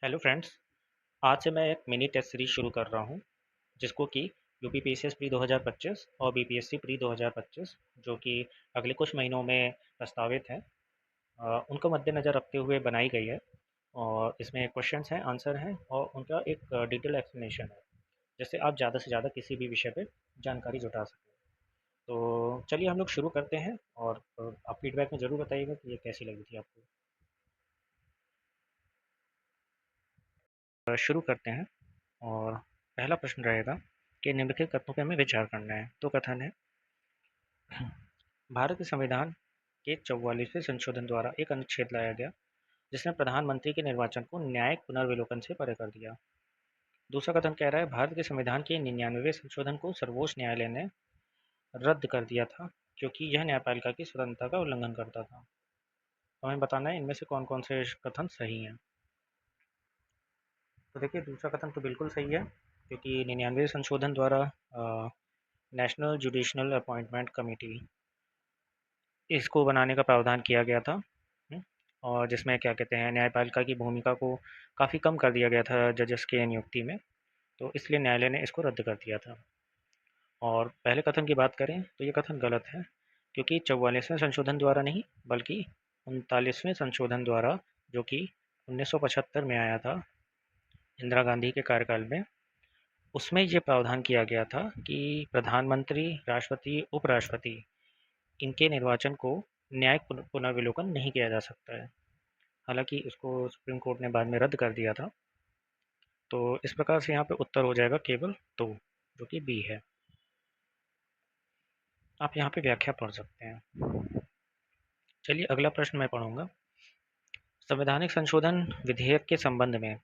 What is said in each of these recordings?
Hello friends. आज से मैं एक मिनी टेस्ट सीरीज शुरू कर रहा हूँ जिसको कि यूपी पीसीएस प्री 2025 और बीपीएससी प्री 2025 जो कि अगले कुछ महीनों में प्रस्तावित हैं, उनको मद्देनज़र रखते हुए बनाई गई है। और इसमें क्वेश्चंस हैं, आंसर हैं और उनका एक डिटेल एक्सप्लेनेशन है, जिससे आप ज़्यादा से ज़्यादा किसी भी विषय पे जानकारी जुटा सकें। तो चलिए हम लोग शुरू करते हैं और आप फीडबैक में ज़रूर बताइएगा कि ये कैसी लगी थी आपको। शुरू करते हैं और पहला प्रश्न रहेगा कि निम्नलिखित कथनों पर हमें विचार करना है। तो कथन है, भारत के संविधान के 44वें संशोधन द्वारा एक अनुच्छेद लाया गया जिसने प्रधानमंत्री के निर्वाचन को न्यायिक पुनर्विलोकन से परे कर दिया। दूसरा कथन कह रहा है, भारत के संविधान के 99वें संशोधन को सर्वोच्च न्यायालय ने रद्द कर दिया था क्योंकि यह न्यायपालिका की स्वतंत्रता का उल्लंघन करता था। तो हमें बताना है इनमें से कौन कौन से कथन सही हैं। तो देखिए, दूसरा कथन तो बिल्कुल सही है क्योंकि 99वें संशोधन द्वारा नेशनल जुडिशनल अपॉइंटमेंट कमेटी इसको बनाने का प्रावधान किया गया था। और जिसमें क्या कहते हैं, न्यायपालिका की भूमिका को काफ़ी कम कर दिया गया था जजेस के नियुक्ति में। तो इसलिए न्यायालय ने इसको रद्द कर दिया था। और पहले कथन की बात करें तो ये कथन गलत है क्योंकि 44वें संशोधन द्वारा नहीं बल्कि 39वें संशोधन द्वारा, जो कि 1975 में आया था इंदिरा गांधी के कार्यकाल में, उसमें ये प्रावधान किया गया था कि प्रधानमंत्री, राष्ट्रपति, उपराष्ट्रपति, इनके निर्वाचन को न्यायिक पुनर्विलोकन नहीं किया जा सकता है। हालांकि इसको सुप्रीम कोर्ट ने बाद में रद्द कर दिया था। तो इस प्रकार से यहाँ पे उत्तर हो जाएगा केवल दो, जो कि बी है। आप यहाँ पे व्याख्या पढ़ सकते हैं। चलिए अगला प्रश्न मैं पढ़ूंगा। संवैधानिक संशोधन विधेयक के संबंध में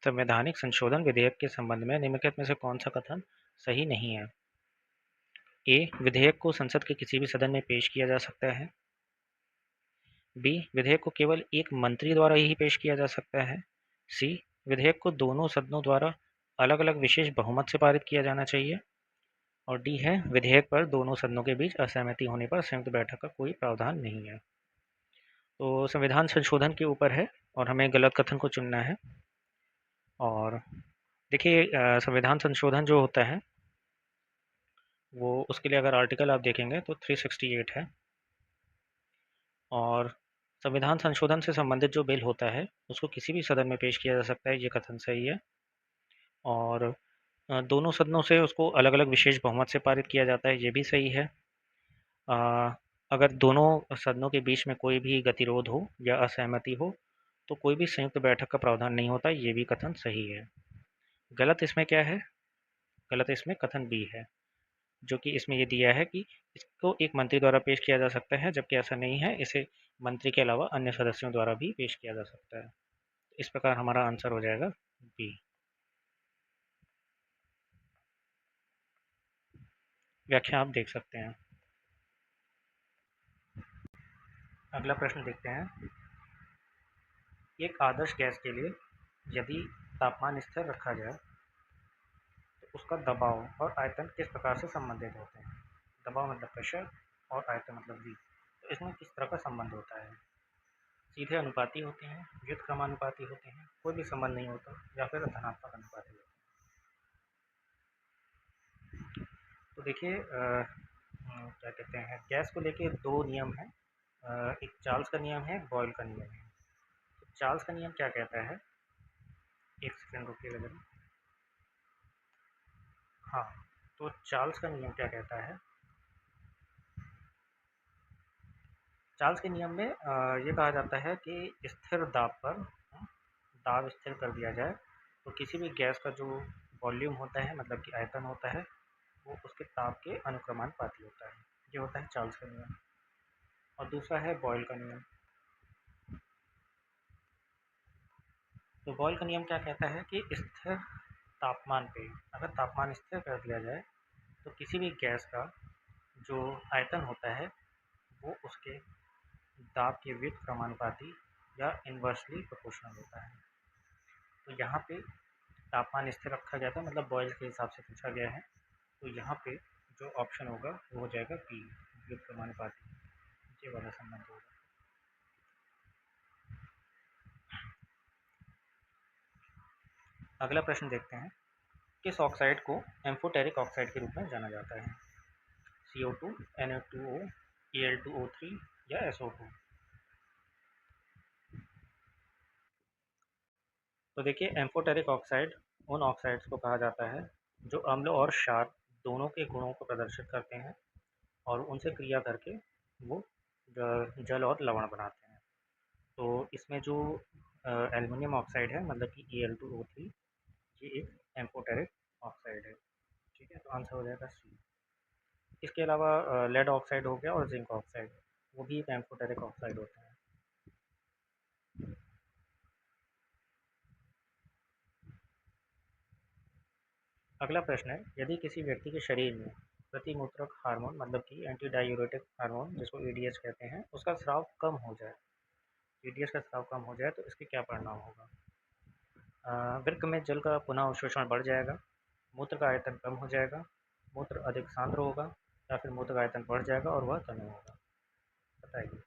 संवैधानिक संशोधन विधेयक के संबंध में निम्नलिखित में से कौन सा कथन सही नहीं है। ए, विधेयक को संसद के किसी भी सदन में पेश किया जा सकता है। बी, विधेयक को केवल एक मंत्री द्वारा ही पेश किया जा सकता है। सी, विधेयक को दोनों सदनों द्वारा अलग अलग विशेष बहुमत से पारित किया जाना चाहिए। और डी है, विधेयक पर दोनों सदनों के बीच असहमति होने पर संयुक्त बैठक का कोई प्रावधान नहीं है। तो संविधान संशोधन के ऊपर है और हमें गलत कथन को चुनना है। और देखिए, संविधान संशोधन जो होता है वो, उसके लिए अगर आर्टिकल आप देखेंगे तो 368 है। और संविधान संशोधन से संबंधित जो बिल होता है उसको किसी भी सदन में पेश किया जा सकता है, ये कथन सही है। और दोनों सदनों से उसको अलग अलग विशेष बहुमत से पारित किया जाता है, ये भी सही है। अ, अगर दोनों सदनों के बीच में कोई भी गतिरोध हो या असहमति हो तो कोई भी संयुक्त बैठक का प्रावधान नहीं होता, ये भी कथन सही है। गलत इसमें क्या है? गलत इसमें कथन बी है, जो कि इसमें ये दिया है कि इसको एक मंत्री द्वारा पेश किया जा सकता है, जबकि ऐसा नहीं है, इसे मंत्री के अलावा अन्य सदस्यों द्वारा भी पेश किया जा सकता है। इस प्रकार हमारा आंसर हो जाएगा बी। व्याख्या आप देख सकते हैं। अगला प्रश्न देखते हैं। एक आदर्श गैस के लिए यदि तापमान स्थिर रखा जाए तो उसका दबाव और आयतन किस प्रकार से संबंधित होते हैं। दबाव मतलब प्रेशर और आयतन मतलब वी। तो इसमें किस तरह का संबंध होता है? सीधे अनुपाती होते हैं, व्युत्क्रमानुपाती होते हैं, कोई भी संबंध नहीं होता, या फिर धनात्मक अनुपाती होते हैं। तो देखिए, क्या कहते हैं, गैस को लेके दो नियम हैं। एक चार्ल्स का नियम है, एक बॉयल का नियम है। तो चार्ल्स का नियम क्या कहता है? एक सेकंड रुकिएगा जरा। हाँ, तो चार्ल्स का नियम क्या कहता है? चार्ल्स के नियम में ये कहा जाता है कि स्थिर दाब पर दाब स्थिर कर दिया जाए तो किसी भी गैस का जो वॉल्यूम होता है, मतलब कि आयतन होता है, वो उसके ताप के अनुक्रमानुपाती होता है। ये होता है चार्ल्स का नियम। और दूसरा है बॉयल का नियम। तो बॉयल का नियम क्या कहता है कि स्थिर तापमान पे अगर तापमान स्थिर कर दिया जाए तो किसी भी गैस का जो आयतन होता है वो उसके दाब के व्युत्क्रमानुपाती या इन्वर्सली प्रोपोर्शनल होता है। तो यहाँ पे तापमान स्थिर रखा गया था, मतलब बॉयल के हिसाब से पूछा गया है। तो यहाँ पे जो ऑप्शन होगा वो हो जाएगा बी, व्युत्क्रमानुपाती। ये वाला संबंध होगा। अगला प्रश्न देखते हैं, किस ऑक्साइड को एम्फोटेरिक ऑक्साइड के रूप में जाना जाता है? CO2, Na2O, Al2O3 या SO2? तो देखिए, एम्फोटेरिक ऑक्साइड उन ऑक्साइड्स को कहा जाता है जो अम्ल और क्षार दोनों के गुणों को प्रदर्शित करते हैं और उनसे क्रिया करके वो जल और लवण बनाते हैं। तो इसमें जो एल्युमिनियम ऑक्साइड है, मतलब कि Al2O3, ये एक एम्फोटेरिक ऑक्साइड है। ठीक है, तो आंसर हो जाएगा सी। इसके अलावा लेड ऑक्साइड हो गया और जिंक ऑक्साइड, वो भी एक एम्फोटेरिक ऑक्साइड होते हैं। अगला प्रश्न है, यदि किसी व्यक्ति के शरीर में प्रतिमूत्रक हार्मोन, मतलब कि एंटी डायूरेटिक हार्मोन जिसको एडीएच कहते हैं, उसका स्राव कम हो जाए, एडीएच का स्राव कम हो जाए तो इसके क्या परिणाम होगा? वृक्क में जल का पुनः अवशोषण बढ़ जाएगा, मूत्र का आयतन कम हो जाएगा, मूत्र अधिक सांद्र होगा, या फिर मूत्र का आयतन बढ़ जाएगा और वह तनु होगा। बताइए।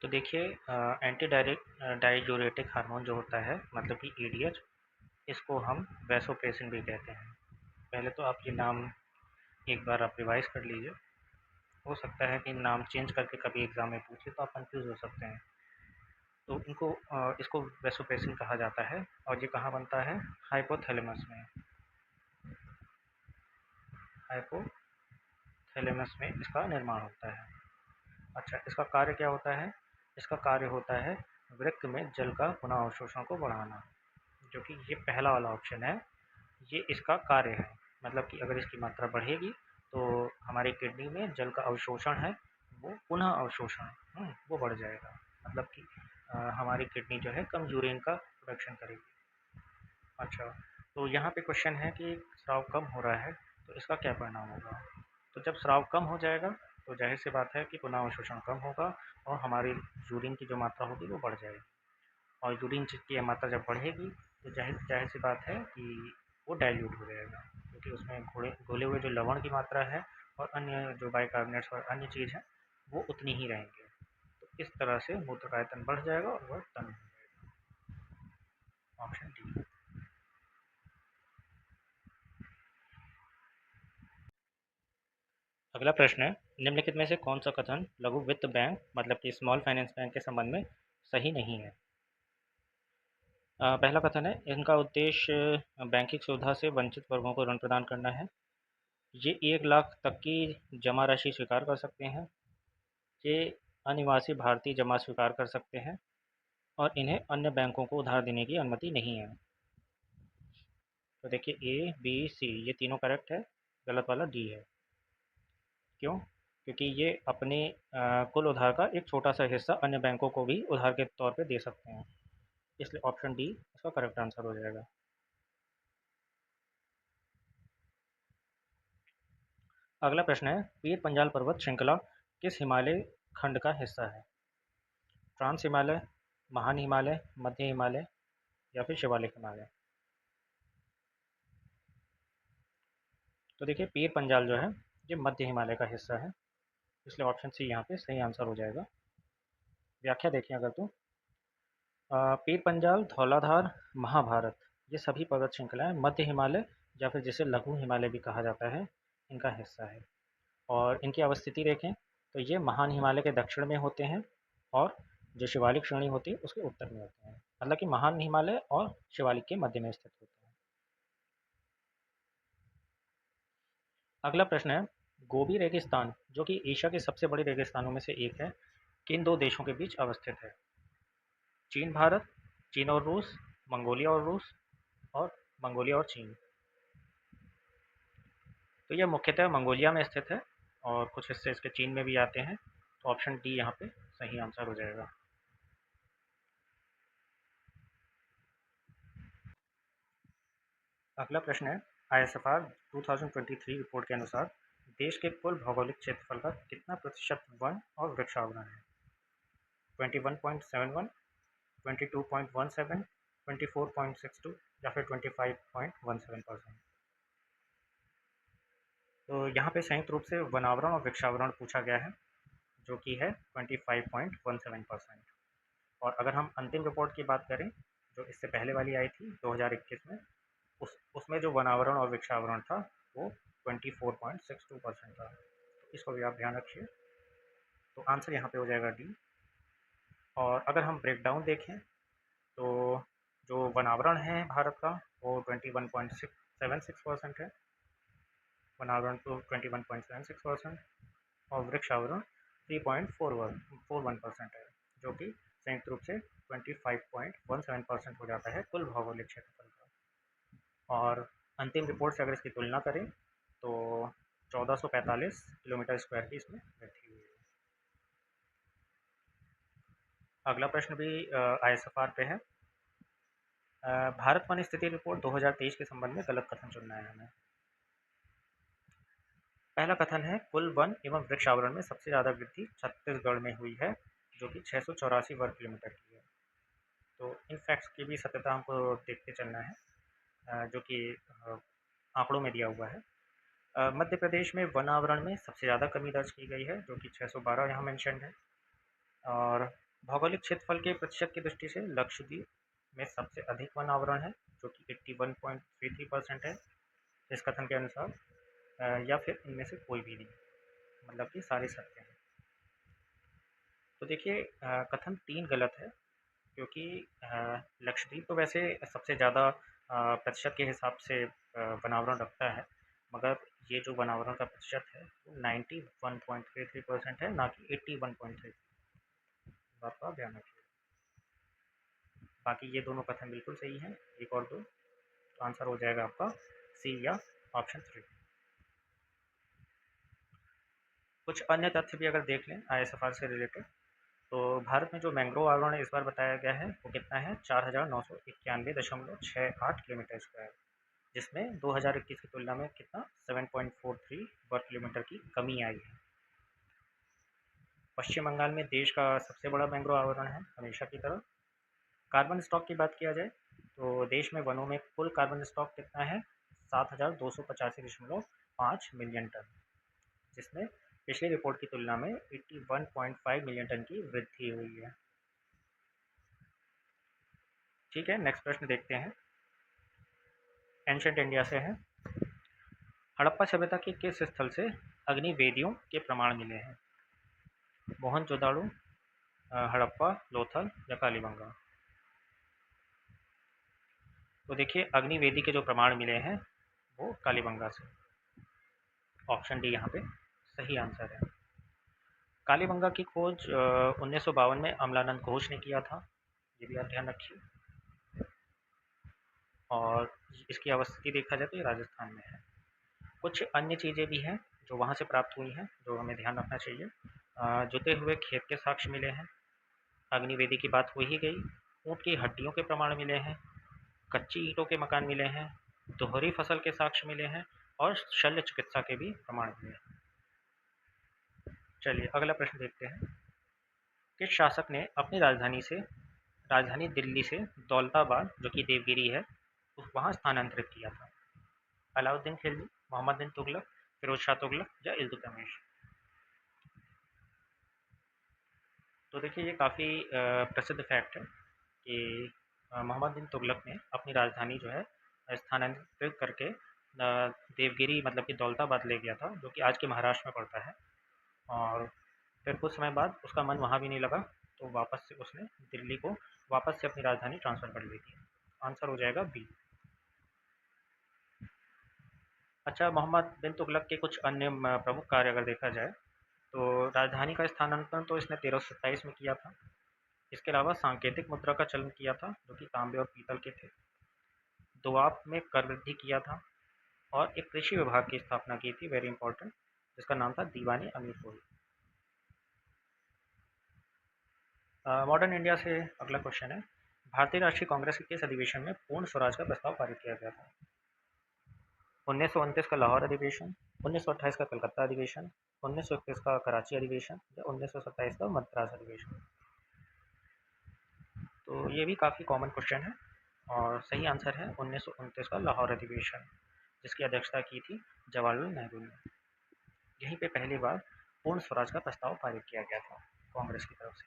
तो देखिए, एंटी डायूरेटिक हार्मोन जो होता है, मतलब कि एडीएच, इसको हम वैसोप्रेसिन भी कहते हैं। पहले तो आप ये नाम एक बार आप रिवाइज कर लीजिए। हो सकता है कि नाम चेंज करके कभी एग्जाम में पूछे तो आप कंफ्यूज हो सकते हैं। तो इसको वैसोप्रेसिन कहा जाता है और ये कहाँ बनता है? हाइपोथैलेमस में। हाइपोथैलेमस में इसका निर्माण होता है। अच्छा, इसका कार्य क्या होता है? इसका कार्य होता है वृक्क में जल का पुनः अवशोषण को बढ़ाना, जो कि ये पहला वाला ऑप्शन है, ये इसका कार्य है। मतलब कि अगर इसकी मात्रा बढ़ेगी तो हमारी किडनी में जल का अवशोषण है, वो पुनः अवशोषण वो बढ़ जाएगा। मतलब कि हमारी किडनी जो है कम यूरिन का प्रोडक्शन करेगी। अच्छा, तो यहाँ पे क्वेश्चन है कि स्राव कम हो रहा है तो इसका क्या परिणाम होगा? तो जब स्राव कम हो जाएगा तो जाहिर सी बात है कि पुनः अवशोषण कम होगा और हमारी यूरिन की जो मात्रा होगी वो बढ़ जाएगी। और यूरिन की मात्रा जब बढ़ेगी तो जाहिर जाहिर सी बात है कि वो डाइल्यूट हो जाएगा, क्योंकि उसमें घोले हुए जो लवण की मात्रा है और अन्य जो बाइकार्बोनेट्स और अन्य चीज़ है वो उतनी ही रहेंगे। तो इस तरह से मूत्र का आयतन बढ़ जाएगा और वह तनु हो जाएगा। Option D. अगला प्रश्न है, निम्नलिखित में से कौन सा कथन लघु वित्त बैंक, मतलब कि स्मॉल फाइनेंस बैंक के संबंध में सही नहीं है? पहला कथन है, इनका उद्देश्य बैंकिंग सुविधा से वंचित वर्गों को ऋण प्रदान करना है। ये 1 लाख तक की जमा राशि स्वीकार कर सकते हैं। ये अनिवासी भारतीय जमा स्वीकार कर सकते हैं और इन्हें अन्य बैंकों को उधार देने की अनुमति नहीं है। तो देखिए, ए बी सी ये तीनों करेक्ट है, गलत वाला डी है। क्यों? क्योंकि ये अपने कुल उधार का एक छोटा सा हिस्सा अन्य बैंकों को भी उधार के तौर पे दे सकते हैं, इसलिए ऑप्शन डी इसका करेक्ट आंसर हो जाएगा। अगला प्रश्न है, पीर पंजाल पर्वत श्रृंखला किस हिमालय खंड का हिस्सा है? ट्रांस हिमालय, महान हिमालय, मध्य हिमालय या फिर शिवालिक हिमालय? तो देखिए, पीर पंजाल जो है ये मध्य हिमालय का हिस्सा है, इसलिए ऑप्शन सी यहाँ पे सही आंसर हो जाएगा। व्याख्या देखें अगर तो पीर पंजाल, धौलाधार, महाभारत, ये सभी पर्वत श्रृंखलाएं मध्य हिमालय या फिर जिसे लघु हिमालय भी कहा जाता है, इनका हिस्सा है। और इनकी अवस्थिति देखें तो ये महान हिमालय के दक्षिण में होते हैं और जो शिवालिक श्रेणी होती है उसके उत्तर में होते हैं। मतलब कि महान हिमालय और शिवालिक के मध्य में स्थित होते हैं। अगला प्रश्न है, गोबी रेगिस्तान जो कि एशिया के सबसे बड़े रेगिस्तानों में से एक है, किन दो देशों के बीच अवस्थित है? चीन भारत, चीन और रूस, मंगोलिया और रूस, और मंगोलिया और चीन? तो यह मुख्यतः मंगोलिया में स्थित है और कुछ हिस्से इसके चीन में भी आते हैं, तो ऑप्शन डी यहाँ पे सही आंसर हो जाएगा। अगला प्रश्न है, आईएसएफआर 2023 रिपोर्ट के अनुसार देश के कुल भौगोलिक क्षेत्रफल का कितना प्रतिशत वन और वृक्षावरण है? 21.71, 22.17, 24.62 या फिर 25.17%? तो यहाँ पे संयुक्त रूप से वनावरण और वृक्षावरण पूछा गया है, जो कि है 25.17%। और अगर हम अंतिम रिपोर्ट की बात करें, जो इससे पहले वाली आई थी 2021 में, उसमें जो वनावरण और वृक्षावरण था वो 24.62% था। तो इसको भी आप ध्यान रखिए। तो आंसर यहाँ पे हो जाएगा डी। और अगर हम ब्रेकडाउन देखें तो जो वनावरण है भारत का वो 21.76% है, वनावरण तो 21.76% और वृक्षावरण 3.41% है, जो कि संयुक्त रूप से 25.17% हो जाता है कुल भौगोलिक क्षेत्रफल का। और अंतिम रिपोर्ट से अगर इसकी तुलना करें तो 1445 किलोमीटर स्क्वायर की इसमें वृद्धि हुई है। अगला प्रश्न भी ISFR पे है। भारत वन स्थिति रिपोर्ट 2023 के संबंध में गलत कथन चुनना है हमें। पहला कथन है कुल वन एवं वृक्ष आवरण में सबसे ज़्यादा वृद्धि छत्तीसगढ़ में हुई है, जो कि 684 वर्ग किलोमीटर की है। तो इन फैक्ट्स की भी सत्यता हमको देखते चलना है, जो कि आंकड़ों में दिया हुआ है। मध्य प्रदेश में वन आवरण में सबसे ज़्यादा कमी दर्ज की गई है, जो कि 612 यहाँ मेंशन है। और भौगोलिक क्षेत्रफल के प्रतिशत की दृष्टि से लक्षद्वीप में सबसे अधिक वन आवरण है, जो कि 81.33% है इस कथन के अनुसार, या फिर इनमें से कोई भी नहीं, मतलब कि सारे सत्य हैं। तो देखिए कथन 3 गलत है, क्योंकि लक्षद्वीप तो वैसे सबसे ज़्यादा प्रतिशत के हिसाब से वनावरण रखता है, मगर ये जो वनावरण का प्रतिशत है वो 91.33% है, ना कि 81.33। बात का ध्यान रखिए। बाकी ये दोनों कथन बिल्कुल सही हैं, एक और दो। तो आंसर हो जाएगा आपका सी या ऑप्शन 3। कुछ अन्य तथ्य भी अगर देख लें ISFR से रिलेटेड, तो भारत में जो मैंग्रोव आवरण इस बार बताया गया है वो कितना है, 4991.68 किलोमीटर स्क्वायर, जिसमें 2021 की तुलना में कितना 7.43 वर्ग किलोमीटर की कमी आई है। पश्चिम बंगाल में देश का सबसे बड़ा मैंग्रोव आवरण है हमेशा की तरह। कार्बन स्टॉक की बात किया जाए तो देश में वनों में कुल कार्बन स्टॉक कितना है, 7285.5 मिलियन टन, जिसमें पिछली रिपोर्ट की तुलना में 81.5 मिलियन टन की वृद्धि हुई है। ठीक है, नेक्स्ट प्रश्न देखते हैं। एंशंट इंडिया से है। हड़प्पा सभ्यता के किस स्थल से अग्निवेदियों के प्रमाण मिले हैं? मोहनजोदाड़ो, हड़प्पा, लोथल या कालीबंगा? तो देखिए अग्निवेदी के जो प्रमाण मिले हैं वो कालीबंगा से। ऑप्शन डी यहाँ पे सही आंसर है। कालीबंगा की खोज 1952 में अमलानंद घोष ने किया था, ये भी आप ध्यान रखिए। और इसकी अवस्थिति देखा जाए तो ये राजस्थान में है। कुछ अन्य चीज़ें भी हैं जो वहाँ से प्राप्त हुई हैं, जो हमें ध्यान रखना चाहिए। जुते हुए खेत के साक्ष्य मिले हैं, अग्निवेदी की बात हो ही गई, ऊँट की हड्डियों के प्रमाण मिले हैं, कच्ची ईंटों के मकान मिले हैं, दोहरी फसल के साक्ष्य मिले हैं और शल्य चिकित्सा के भी प्रमाण मिले हैं। चलिए अगला प्रश्न देखते हैं। किस शासक ने अपनी राजधानी दिल्ली से दौलताबाद, जो कि देवगिरी है, वहाँ स्थानांतरित किया था? अलाउद्दीन खिलजी, मोहम्मद बिन तुगलक, फिरोज शाह तुगलक या इल्तुतमिश? तो देखिए ये काफ़ी प्रसिद्ध फैक्ट है कि मोहम्मद बिन तुगलक ने अपनी राजधानी जो है स्थानांतरित करके देवगिरी मतलब कि दौलताबाद ले गया था, जो कि आज के महाराष्ट्र में पड़ता है। और फिर कुछ समय बाद उसका मन वहाँ भी नहीं लगा, तो वापस से उसने दिल्ली को वापस से अपनी राजधानी ट्रांसफ़र कर ली थी। आंसर हो जाएगा बी। अच्छा, मोहम्मद बिन तुगलक के कुछ अन्य प्रमुख कार्य अगर देखा जाए तो राजधानी का स्थानांतरण तो इसने 1327 में किया था। इसके अलावा सांकेतिक मुद्रा का चलन किया था, जो कि तांबे और पीतल के थे। दोआब में कर वृद्धि किया था और एक कृषि विभाग की स्थापना की थी, वेरी इंपॉर्टेंट, जिसका नाम था दीवानी अमीरपुर। मॉडर्न इंडिया से अगला क्वेश्चन है। भारतीय राष्ट्रीय कांग्रेस के किस अधिवेशन में पूर्ण स्वराज का प्रस्ताव पारित किया गया था? 1929 का लाहौर अधिवेशन, 1928 का कलकत्ता अधिवेशन, 1931 का कराची अधिवेशन या 1927 का मद्रास अधिवेशन? तो ये भी काफ़ी कॉमन क्वेश्चन है और सही आंसर है 1929 का लाहौर अधिवेशन, जिसकी अध्यक्षता की थी जवाहरलाल नेहरू ने। यहीं पे पहली बार पूर्ण स्वराज का प्रस्ताव पारित किया गया था कांग्रेस की तरफ से।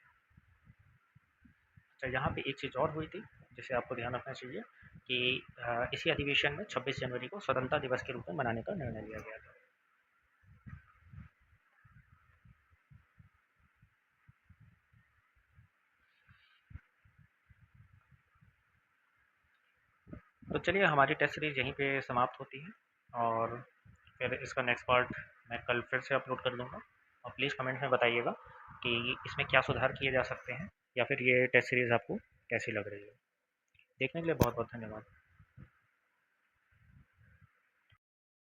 अच्छा, यहाँ पे एक चीज़ और हुई थी, जिसे आपको ध्यान रखना चाहिए कि इसी अधिवेशन में 26 जनवरी को स्वतंत्रता दिवस के रूप में मनाने का निर्णय लिया गया था। तो चलिए, हमारी टेस्ट सीरीज़ यहीं पे समाप्त होती है, और फिर इसका नेक्स्ट पार्ट मैं कल फिर से अपलोड कर दूँगा, और प्लीज़ कमेंट में बताइएगा कि इसमें क्या सुधार किए जा सकते हैं, या फिर ये टेस्ट सीरीज़ आपको कैसी लग रही है। देखने के लिए बहुत बहुत धन्यवाद।